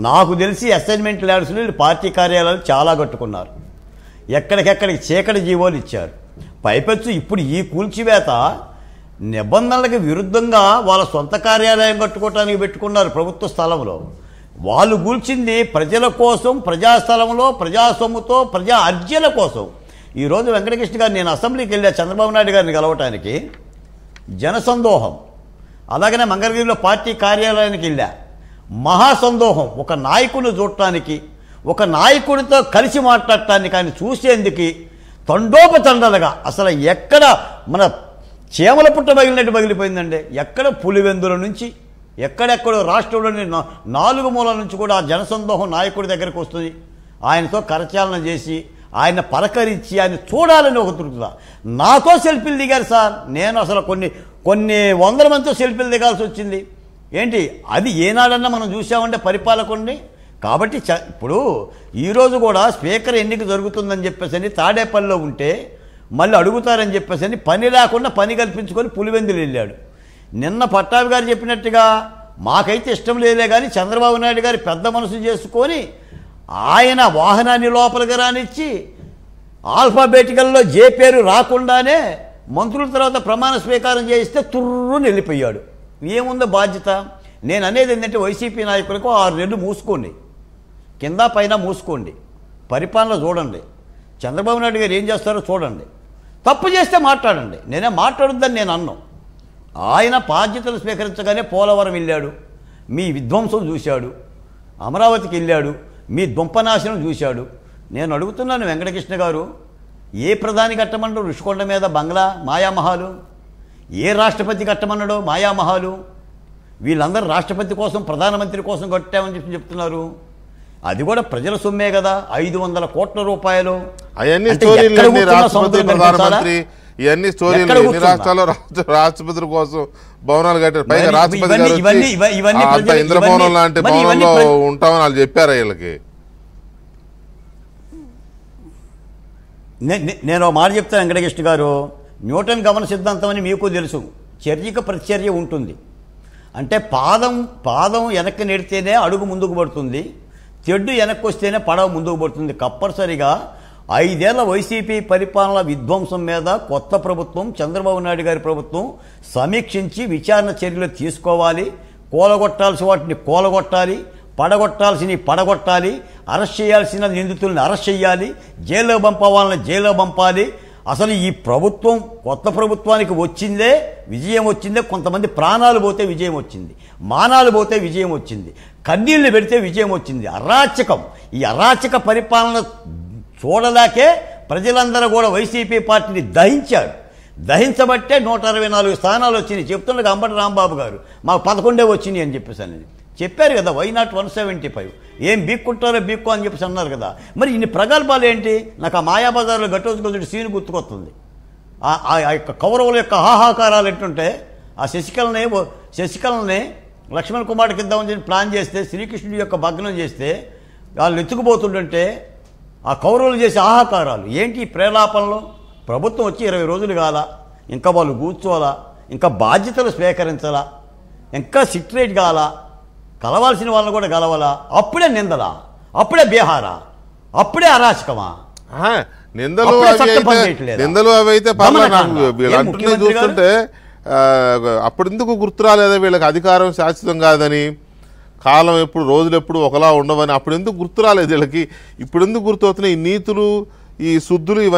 నాకు తెలిసి assignment ల్యాబ్స్లో party కార్యాలయాలు చాలా కట్టుకున్నారు. ఎక్కడికెక్కడికి చీకటి జీవోలు ఇచ్చారు. పైపెచ్చు ఇప్పుడు ఈ కూల్చివేత నిబంధనలకు విరుద్ధంగా వాళ్ళ సొంత కార్యాలయం కట్టుకోవటానికి పెట్టుకున్నారు ప్రభుత్వ స్థలంలో. వాళ్ళు కూల్చింది ప్రజల కోసం, ప్రజాస్థలంలో, ప్రజా సొమ్ముతో, ప్రజా అర్జీల కోసం. ఈరోజు వెంకటకృష్ణ గారు, నేను అసెంబ్లీకి వెళ్ళా చంద్రబాబు నాయుడు గారిని కలవటానికి, జనసందోహం. అలాగనే మంగళగిరిలో పార్టీ కార్యాలయానికి వెళ్ళా, మహాసందోహం. ఒక నాయకుడిని చూడటానికి, ఒక నాయకుడితో కలిసి మాట్లాడటానికి, ఆయన చూసేందుకు తండోపతండాలుగా అసలు ఎక్కడ మన చీమల పుట్ట పగిలినట్టు పగిలిపోయిందండి. ఎక్కడ పులివెందుల నుంచి ఎక్కడెక్కడో రాష్ట్రంలోని 4 మూలల నుంచి కూడా ఆ జనసందోహం నాయకుడి దగ్గరికి వస్తుంది. ఆయనతో కరచాలన చేసి, ఆయన పలకరించి, ఆయన చూడాలని ఒక దృక్పథం. నాతో సెల్ఫీలు దిగారు సార్. నేను అసలు కొన్ని వందల మందితో సెల్ఫీలు దిగాల్సి వచ్చింది. ఏంటి అది ఏనాడన్నా మనం చూసామంటే పరిపాలకుడిని. కాబట్టి ఇప్పుడు ఈరోజు కూడా స్పీకర్ ఎన్నిక జరుగుతుందని చెప్పేసి తాడేపల్లిలో ఉంటే మళ్ళీ అడుగుతారని చెప్పేసి పని లేకుండా పని కల్పించుకొని పులివెందులు వెళ్ళాడు. నిన్న పట్టాభి గారు చెప్పినట్టుగా మాకైతే ఇష్టం లేదే కానీ చంద్రబాబు నాయుడు గారి పెద్ద మనసు చేసుకొని ఆయన వాహనాన్ని లోపలికి రానిచ్చి ఆల్ఫాబెటికల్లో జే పేరు రాకుండానే మంత్రుల తర్వాత ప్రమాణ స్వీకారం చేయిస్తే తుర్రుని వెళ్ళిపోయాడు. ఏముందో బాధ్యత? నేను అనేది ఏంటంటే వైసీపీ నాయకులకు 6 నెలలు మూసుకోండి, కింద పైన మూసుకోండి, పరిపాలన చూడండి, చంద్రబాబు నాయుడు గారు ఏం చేస్తారో చూడండి, తప్పు చేస్తే మాట్లాడండి. నేనే మాట్లాడొద్దని నేను అన్నాను. ఆయన బాధ్యతలు స్వీకరించగానే పోలవరం వెళ్ళాడు, మీ విధ్వంసం చూశాడు, అమరావతికి వెళ్ళాడు, మీ దుంపనాశనం చూశాడు. నేను అడుగుతున్నాను వెంకటకృష్ణ గారు, ఏ ప్రధాని కట్టమన్నాడు ఋషికొండ మీద బంగ్లా మాయామహాలు? ఏ రాష్ట్రపతి కట్టమన్నాడో మాయామహాలు? వీళ్ళందరూ రాష్ట్రపతి కోసం, ప్రధానమంత్రి కోసం కట్టామని చెప్తున్నారు. అది కూడా ప్రజల సొమ్మే కదా, 500 కోట్ల రూపాయలు. అవన్నీ స్టోరీలు, రాష్ట్రపతి ప్రధానమంత్రి ఇవన్నీ స్టోరీలు. ఎన్ని రాష్ట్రాల్లో రాష్ట్రపతుల కోసం భవనాలు కట్టారు. పైగా రాష్ట్రపతి గారు ఇంద్రభవనం లాంటి భవనంలో ఉంటామని వాళ్ళు చెప్పారు వీళ్ళకి. నేను ఒక మాట చెప్తాను వెంకటకృష్ణ గారు, న్యూటన్ గమన సిద్ధాంతం అని మీకు తెలుసు. చర్యకు ప్రతిచర్య ఉంటుంది. అంటే పాదం వెనక్కి నెడితేనే అడుగు ముందుకు పడుతుంది, తెడ్డు వెనక్కి వస్తేనే పడవ ముందుకు పడుతుంది. కంపల్సరిగా 5 ఏళ్ల వైసీపీ పరిపాలన విధ్వంసం మీద కొత్త ప్రభుత్వం, చంద్రబాబు నాయుడు గారి ప్రభుత్వం సమీక్షించి విచారణ చర్యలు తీసుకోవాలి. కూలగొట్టాల్సిన వాటిని కూలగొట్టాలి, పడగొట్టాల్సినవి పడగొట్టాలి, అరెస్ట్ చేయాల్సిన నిందితుల్ని అరెస్ట్ చేయాలి, జైల్లో పంపాలని జైల్లో పంపాలి. అసలు ఈ ప్రభుత్వం, కొత్త ప్రభుత్వానికి వచ్చిందే విజయం వచ్చిందే. కొంతమంది ప్రాణాలు పోతే విజయం వచ్చింది, మానాలు పోతే విజయం వచ్చింది, కన్నీళ్లు పెడితే విజయం వచ్చింది. అరాచకం, ఈ అరాచక పరిపాలన చూడలేకే ప్రజలందరూ కూడా వైసీపీ పార్టీని దహించారు. దహించబట్టే 164 స్థానాలు వచ్చినాయి. చెప్తుండగా అంబటి రాంబాబు గారు మాకు 11 వచ్చినాయి అని చెప్పేసి అనేది చెప్పారు కదా. Why not 175? ఏం బీక్కుంటారో బీక్కు అని చెప్పేసి అన్నారు కదా. మరి ఇన్ని ప్రగల్భాలు ఏంటి? నాకు ఆ మాయాబజార్లో గట్టోజుకొద్దుటి సీన్ గుర్తుకొస్తుంది. ఆ యొక్క కౌరవుల యొక్క హాహాకారాలు ఎట్టుంటే, ఆ శశికళని లక్ష్మణ్ కుమార్కి ఇద్దామని చెప్పి ప్లాన్ చేస్తే, శ్రీకృష్ణుడి యొక్క భగ్నం చేస్తే వాళ్ళు ఎత్తుకుపోతుంటే ఆ కౌరవులు చేసే ఆహాకారాలు ఏంటి? ప్రేలాపనలో ప్రభుత్వం వచ్చి 20 రోజులు కాలా, ఇంకా వాళ్ళు కూర్చోవాలా, ఇంకా బాధ్యతలు స్వీకరించాలా, ఇంకా సిట్రేట్ కావాలా, కలవాల్సిన వాళ్ళని కూడా కలవాలా? అప్పుడే నిందలా, అప్పుడే బీహారా, అప్పుడే అరాచకమా? నిందలు అవి అయితే చూస్తుంటే అప్పుడు ఎందుకు గుర్తు రాలేదా వీళ్ళకి? అధికారం శాశ్వతం కాదని, కాలం ఎప్పుడు, రోజులు ఎప్పుడు ఒకలా ఉండవని అప్పుడు ఎందుకు గుర్తు రాలేదు వీళ్ళకి? ఇప్పుడు ఎందుకు గుర్తు అవుతున్నాయి ఈ నీతులు, ఈ శుద్ధులు, ఇవన్నీ?